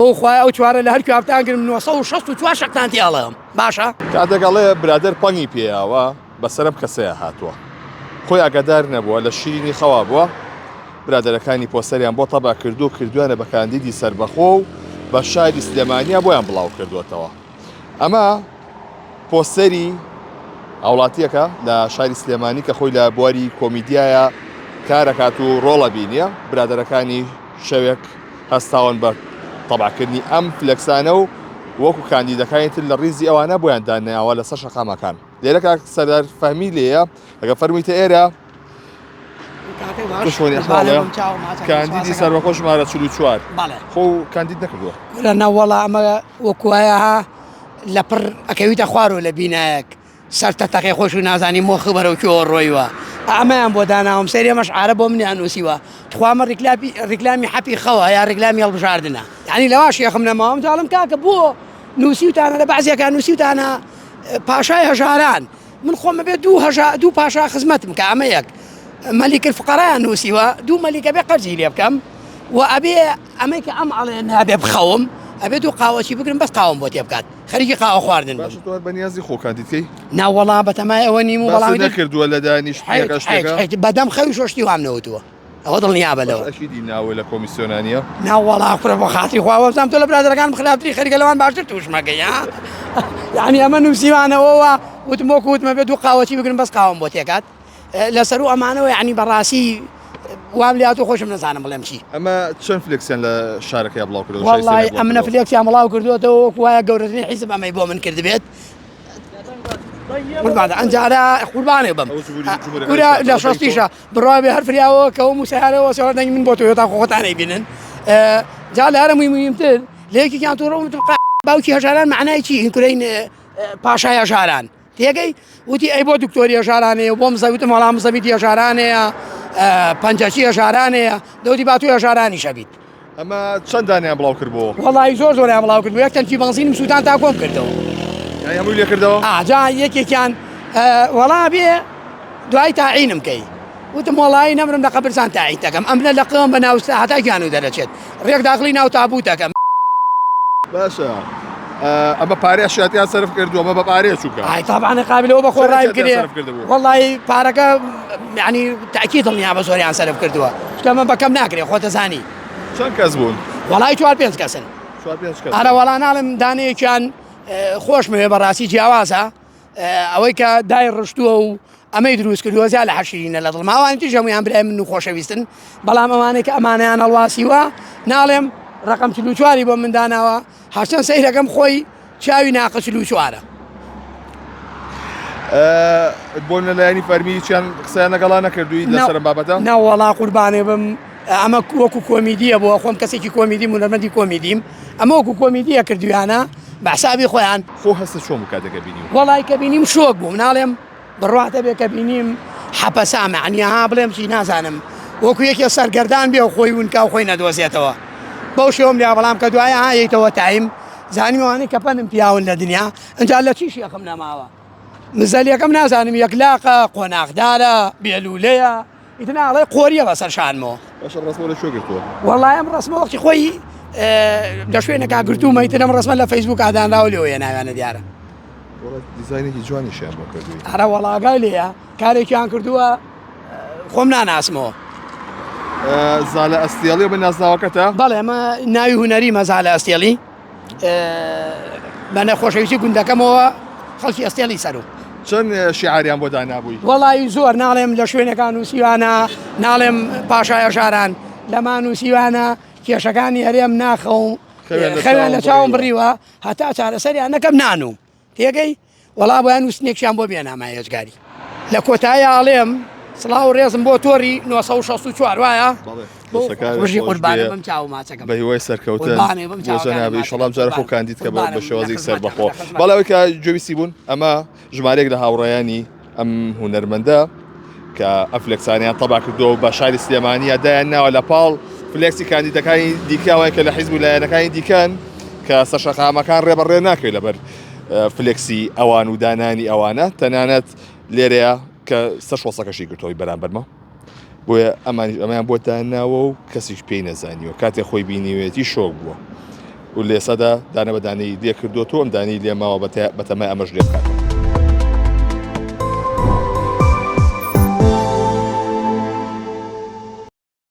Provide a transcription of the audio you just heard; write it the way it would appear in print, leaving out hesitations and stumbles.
خوای ئەو چوارە لە هەرکی هەفتانگرم 1964 شەقتان تێڵم باشە کاتێکەڵێ برادر پەنگی پێیاوە بەسەرم کەسەیە هاتووە خۆی ئاگادار نەبووە لە شیرینی خەوا بووە برادەرەکانی پۆسەریان بۆ تەبا کردووانە بە کاندیدی سربەخۆ و بە شاری سلێمانیا بۆیان بڵاو کردوێتەوە ئەمە پۆستەری هاوڵاتیەکە لە شاری سلێمانی کە خۆی لە بواری کۆمیدیایە کارەکات و ڕۆڵە بینیە برادەرەکانی شەوێک هەستاون بە تەباکردنی ئەم فلەکسانە و وەکو کاندیدەکانی تر لە ڕیزی ئەوانە بۆیان دانیاوە لەسەر شەقامەکان لێرە کاک سەردار فەهمی لێیە ئەگە فەرموویتە ئێرە کاندیدی سەربەخۆ ژمارە 44 خۆ کاندید نەکردووە لە ناوەڵا ئەمە وەکوایە لەپڕ ئەکەویتە خوارەوە لە بینایەک سەرتە تەقی خۆش و نازانی مۆخی بەرەوکیەوە ڕۆیوە ئەمەیان بۆ داناوم سەری ئەمەش عارە بۆ منیان نووسیوە توخوامە ڕیکلامی حەپی خەوە یا ڕیکلامی هەڵبژاردنە یعنی لەواش یەخم نەماوەم جاڵم کاکە بۆ نووسیوتانە لە بەعزیەکان نووسیوتانە پاشای هەژاران من خۆمە بێت دوو پاشا خزمەتم کە ئەمە یەک مەلیک الفقەرایان نووسیوە دوو مەلیکە بێ قەرزی لێ بکەم و ئەبێ ئەمەی کە ئەم ئەڵێن هەبێ بخەوم ئەبێ دوو قاوەچی بگرم بەس قاوم بۆ تێ بکات خەریکی قاوە خواردن باشە تۆ بەنیازی خۆ کاندیدکەی ناوەڵا بەتەمای ئەوە نیم و بەڵام نەکردووە لە دانیشتێکە شتێکە بەدەم خەوی شۆشتی وام نەوتووە ئەوە دڵنیا بەلەوە ئەشیدی ناوە لە کۆمیسیۆنانیە ناوەڵا کوڕە بۆ خاتری خوا وەزانم تۆ لە برادەرەکان بخلافری خەریکە لەوان باشتر توشمەکەی یعنی ئەمە نووسیوانەوەوە وتم وەکو وتمە بێ دوو قاوەچی بگرم بەس قاوم بۆ تێکات لەسەر و ئەمانەوە یعنی بەڕاستی وام لاتۆ خۆشم نەزانم بڵێم چی ئەمە چەند فلێکسیان لە شارەکەی بڵاو کردو وەڵڵای ئەمنە فلێکسیان بڵاو کردوێتەوە وایە گەورەترین حیزب ئەمەی بۆ من کردبێت ئەنجارە قوربانێ بم کورە لە شەستیشە بڕای بێ هەر فریاوە کە ئەو موسیارەوە سەوەردەنگی من بۆ تۆ تا خۆتانەی بینن جا لە هەرە مهمتر لەیەکێکیان تۆڕە باوکی هەژاران معنای چی این کورەی پاشای هەژاران تێگەی وتی ئەی بۆ دکتۆری هەژارانەیە بۆ مزەویتم وەڵام مزەویتی هەژارانەیە پەنجەچی هەژارانەیە دەوتی با توی هەژارانی شەبیت ئەمە چەندانیان بڵاو کردبەوە وەڵی زۆریان بڵاو کردبوو یەک تەنکی بەنزینم سووتان تا کۆم کردەوە هەمووی لێ کردەوە جا یەکێکیان وەڵا بێ دوای تاعینم کەی وتم وەڵی نەمرم لە قەبرستان تاعین دەکەم ئەمنە لە قەم بە ناوستا هەتا گیان و دەرەچێت ڕێک داخلی ناو تابوو دەکەم باشە ئەمە پارەیە شاتیان سەرف کردووە ئەمە بە پارەیە چووکە ئای تابانە قابلەوە بە خۆ ڕای بکرێ وەڵی پارەکە ینی تاکی دڵنیا بە زۆریان سەرف کردووە شکەمە بەکەم ناکرێ خۆتە زانی چەند کەس بوون وەڵی 4-5 کەسن ئارە وەڵا ناڵم دانەیەکیان خۆشمەوێ بەڕاستی جیاوازە ئەوەی کە دای ڕشتووە و ئەمەی دروست کردووە زیاد لە حەشرینە لە دڵماوانی تر هەموویان برای من و خۆشەویستن بەڵام ئەوانەی کە ئەمانەیان هەڵواسیوە ناڵێم ڕقم 44 بۆ من داناوە هەشتن سەیرەکەم خۆی چاوی ناقە 44 بۆ لەلایەنی فەرمی چیان قسەیان لەگەڵا نەکردووی لەسەر بابەتە ناوەڵا قوربانێ بم ئەمە وەکو کۆمیدیە بۆ خۆم کەسێکی کۆمیدیم و نەرمەندی کۆمیدیم ئەمە وەکو کۆمیدیە کردویانە بەحسابی خۆیان خۆ هەستە چۆم کاتێکە بینی وەڵی کە بینیم شۆک بووم ناڵێم بڕاتە بێ کە بینیم حەپەسامە عنیها بڵێم چی نازانم وەکو یەکێ سەرگەردان بێ و خۆی ونکا و خۆی نەدۆزێتەوە بەو شێوم لیا بەڵام کە دوایە هایەتەوە تایم زانیوانەی کە پەنم پیاون لە دنیا ئەنجا لە چیش یەخم نەماوە مزەلیەکەم نازانم یەکلاقە قۆناغدارە بێلولەیە ئیتناڵێ قۆریە بەسەر شانمەوە ڕسمۆ لە شۆ گرتووە وەڵای ئەم ڕسمە وەختی خۆی لە شوێنێکا گرتوومە ئیترم ڕسمە لە فەیسبوک ئادانراوە لێوە ناویانە دیارە دیزاینێکی جوانیشیان بۆ کردووی ئارە وەڵاگای لێیە کارێکیان کردووە خۆم ناناسمەوە زالە ئەستێڵی بە نازناوەکەتە بەڵێ ئەمە ناوی هونەری مەزالە ئەستێڵی بە نەخۆشەویستی گوندەکەمەوە خەڵکی ئەستێڵی سەرو چەند شیعاریان بۆ دانابووی وەڵی زۆر ناڵێم لە شوێنەکان نووسیوانە ناڵێم پاشای هەژاران لەمان نووسیوانە کێشەکانی هەرێم ناخەوم خەویان لە چاوم بڕیوە هەتا چارەسەریان نەکەم نانوم تێگەی وەڵا بۆیان نووسنێکیان بۆ بێنامای هێزگاری لە کۆتایی ئاڵێم سڵاو ڕێزم بۆ تۆری 1964 وایە بژی قوربانە بم چاو ماچەکەم بە هیوای سەرکەوتن بۆزەنابی شەڵام جارە خۆ کاندید کە بە شێوازی سەربەخۆ بەڵاوی کە جوویستی بوون ئەمە ژمارێک لە هاوڕێیانی ئەم هونەرمەندە کە ئەفلێکسانیان تەبا کردو بە شاری سلێمانیە دایان ناوە لە پاڵ فلێکسی کاندیدەکانی دیکاوای کە لە حیزب و لایەنەکانی دیکەن کە سەرشەقامەکان ڕێبەڕێ ناکەی لەبەر فلێکسی ئەوان و دانانی ئەوانە تەنانەت لێرەیە کە سەر شۆسەکەشی گرتەوەی بەرامبەرمە بۆیە ئەمانیش ئەمەیان بۆ داناوە و کەسیش پێی نەزانیوە کاتێک خۆی بینیوێتی شۆک بووە و لێسەدا دانە بەدانەی لێ کردووە و ئەم دانی لێماوە بەتەمای ئەمەش لێ بکات.